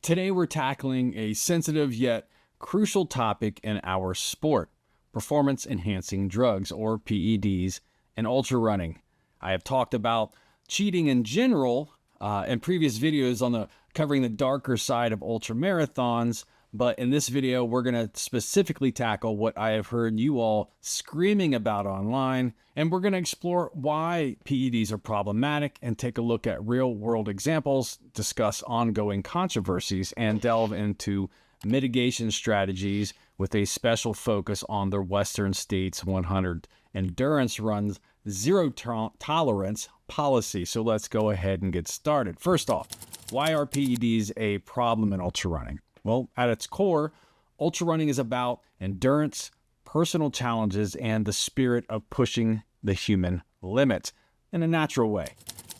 Today we're tackling a sensitive yet crucial topic in our sport: performance enhancing drugs, or PEDs, and ultra running. I have talked about cheating in general in previous videos on covering the darker side of ultra marathons, but in this video we're going to specifically tackle what I have heard you all screaming about online, and we're going to explore why PEDs are problematic and take a look at real world examples, discuss ongoing controversies, and delve into mitigation strategies with a special focus on the Western States 100 endurance runs zero tolerance policy. So let's go ahead and get started. First off, why are PEDs a problem in ultra running? Well, at its core, ultra running is about endurance, personal challenges, and the spirit of pushing the human limit in a natural way.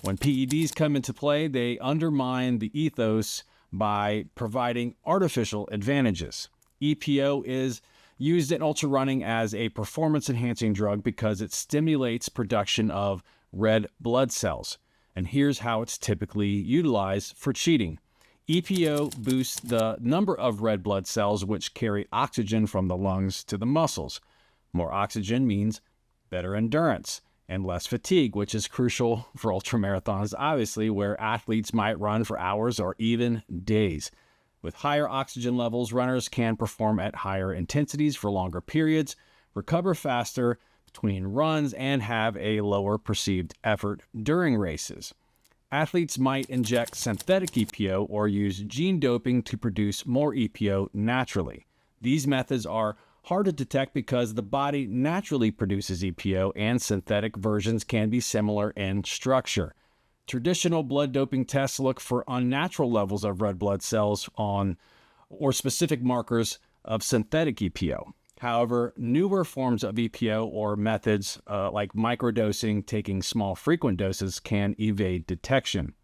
When PEDs come into play, they undermine the ethos by providing artificial advantages. EPO is used in ultra running as a performance-enhancing drug because it stimulates production of red blood cells. And here's how it's typically utilized for cheating. EPO boosts the number of red blood cells which carry oxygen from the lungs to the muscles. More oxygen means better endurance and less fatigue, which is crucial for ultramarathons, obviously, where athletes might run for hours or even days. With higher oxygen levels, runners can perform at higher intensities for longer periods, recover faster between runs, and have a lower perceived effort during races. Athletes might inject synthetic EPO or use gene doping to produce more EPO naturally. These methods are hard to detect because the body naturally produces EPO, and synthetic versions can be similar in structure. Traditional blood doping tests look for unnatural levels of red blood cells or specific markers of synthetic EPO. However, newer forms of EPO or methods like microdosing, taking small frequent doses, can evade detection.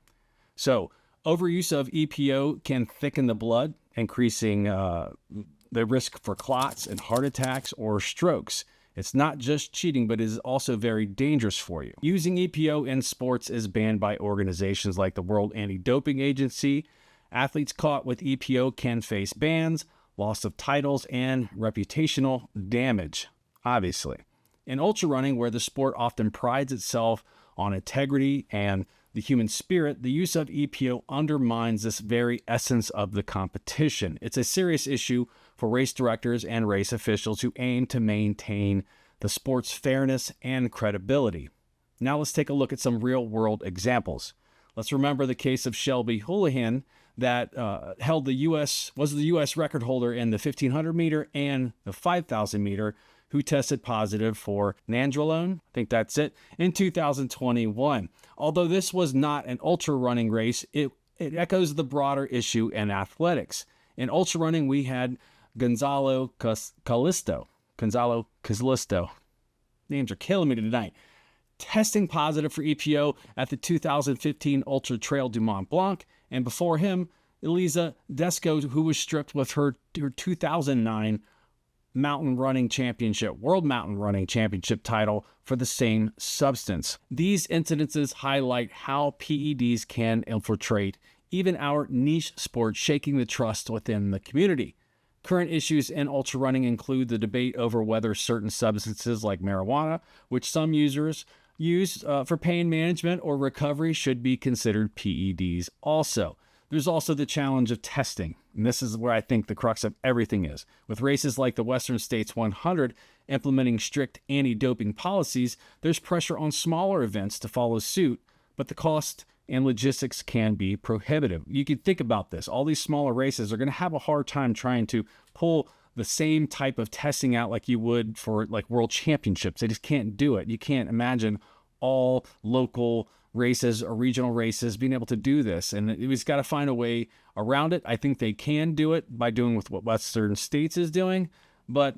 So, overuse of EPO can thicken the blood, increasing the risk for clots and heart attacks or strokes. It's not just cheating, but it is also very dangerous for you. Using EPO in sports is banned by organizations like the World Anti-Doping Agency. Athletes caught with EPO can face bans, loss of titles, and reputational damage, obviously. In ultra running, where the sport often prides itself on integrity and the human spirit, the use of EPO undermines this very essence of the competition. It's a serious issue for race directors and race officials who aim to maintain the sport's fairness and credibility. Now let's take a look at some real-world examples. Let's remember the case of Shelby Houlihan that was the U.S. record holder in the 1,500 meter and the 5,000 meter, who tested positive for nandrolone, I think that's it, in 2021. Although this was not an ultra running race, it echoes the broader issue in athletics. In ultra running, we had Gonzalo Calisto. Names are killing me tonight. Testing positive for EPO at the 2015 Ultra Trail du Mont Blanc, and before him, Elisa Desco, who was stripped with her 2009 World Mountain Running Championship title for the same substance. These incidences highlight how PEDs can infiltrate even our niche sport, shaking the trust within the community. Current issues in ultra running include the debate over whether certain substances like marijuana, which some users use for pain management or recovery, should be considered PEDs also. There's also the challenge of testing, and this is where I think the crux of everything is. With races like the Western States 100 implementing strict anti-doping policies, there's pressure on smaller events to follow suit, but the cost and logistics can be prohibitive. You can think about this. All these smaller races are going to have a hard time trying to pull the same type of testing out like you would for like world championships. They just can't do it. You can't imagine all local races or regional races being able to do this, and we've got to find a way around it. I think they can do it by doing with what Western States is doing, but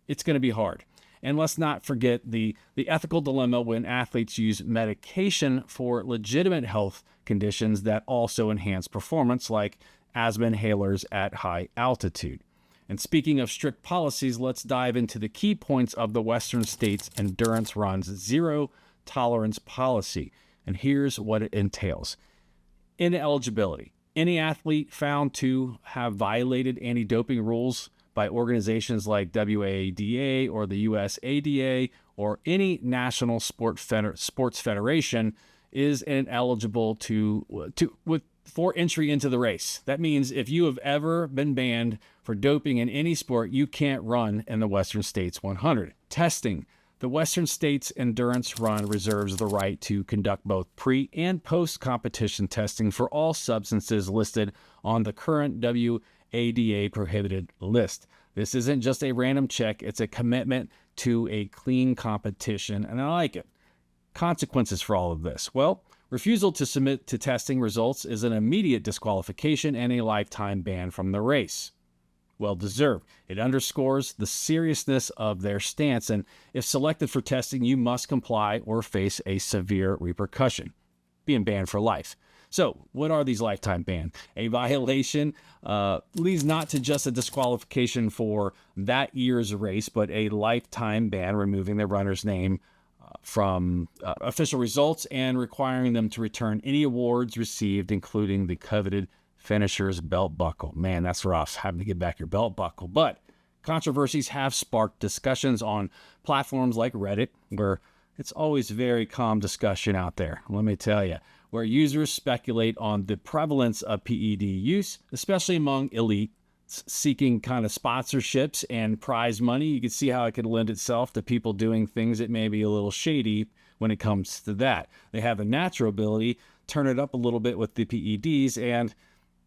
it's going to be hard. And let's not forget the ethical dilemma when athletes use medication for legitimate health conditions that also enhance performance, like asthma inhalers at high altitude. And speaking of strict policies, let's dive into the key points of the Western States Endurance Run's zero tolerance policy. And here's what it entails. Ineligibility. Any athlete found to have violated anti-doping rules by organizations like WADA or the USADA or any national sports federation is ineligible for entry into the race. That means if you have ever been banned for doping in any sport, you can't run in the Western States 100. Testing. The Western States Endurance Run reserves the right to conduct both pre- and post-competition testing for all substances listed on the current WADA prohibited list. This isn't just a random check, it's a commitment to a clean competition, and I like it. Consequences for all of this. Well, refusal to submit to testing results is an immediate disqualification and a lifetime ban from the race. Well deserved. It underscores the seriousness of their stance, and if selected for testing, you must comply or face a severe repercussion, being banned for life. So, what are these lifetime bans? A violation leads not to just a disqualification for that year's race, but a lifetime ban removing the runner's name from official results and requiring them to return any awards received, including the coveted finisher's belt buckle. Man, that's rough, having to get back your belt buckle. But controversies have sparked discussions on platforms like Reddit, where it's always very calm discussion out there, let me tell you, where users speculate on the prevalence of PED use, especially among elites seeking kind of sponsorships and prize money. You can see how it could lend itself to people doing things that may be a little shady when it comes to that. They have the natural ability, turn it up a little bit with the PEDs, and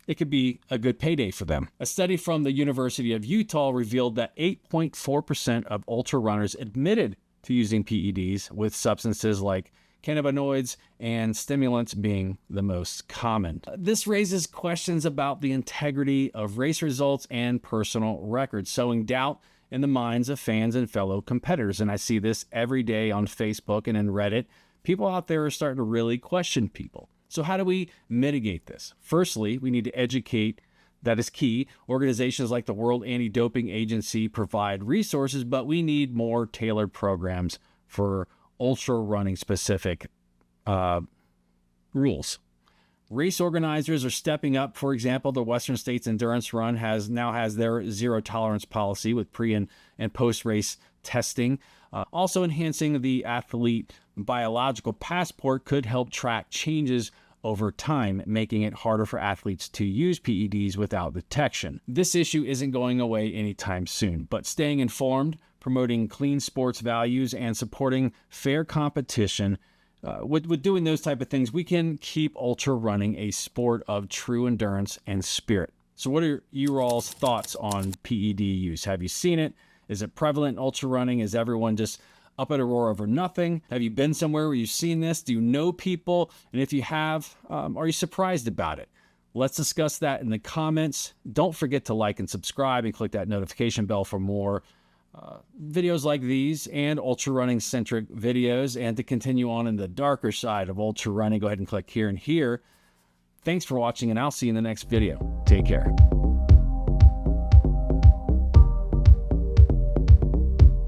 it could be a good payday for them. A study from the University of Utah revealed that 8.4% of ultra runners admitted to using PEDs, with substances like cannabinoids and stimulants being the most common. This raises questions about the integrity of race results and personal records, sowing doubt in the minds of fans and fellow competitors. And I see this every day on Facebook and in Reddit. People out there are starting to really question people. So how do we mitigate this? Firstly, we need to educate. That is key. Organizations like the World Anti-Doping Agency provide resources, but we need more tailored programs for ultra running specific rules. Race organizers are stepping up. For example, the Western States Endurance Run now has their zero tolerance policy with pre and post race testing. Also enhancing the athlete biological passport could help track changes over time, making it harder for athletes to use PEDs without detection. This issue isn't going away anytime soon, but staying informed, promoting clean sports values, and supporting fair competition, with doing those type of things, we can keep ultra running a sport of true endurance and spirit. So what are your all's thoughts on PED use? Have you seen it? Is it prevalent in ultra running? Is everyone just up at a roar over nothing? Have you been somewhere where you've seen this? Do you know people? And if you have, are you surprised about it? Let's discuss that in the comments. Don't forget to like and subscribe and click that notification bell for more videos like these and ultra running centric videos. And to continue on in the darker side of ultra running, go ahead and click here and here. Thanks for watching, and I'll see you in the next video. Take care.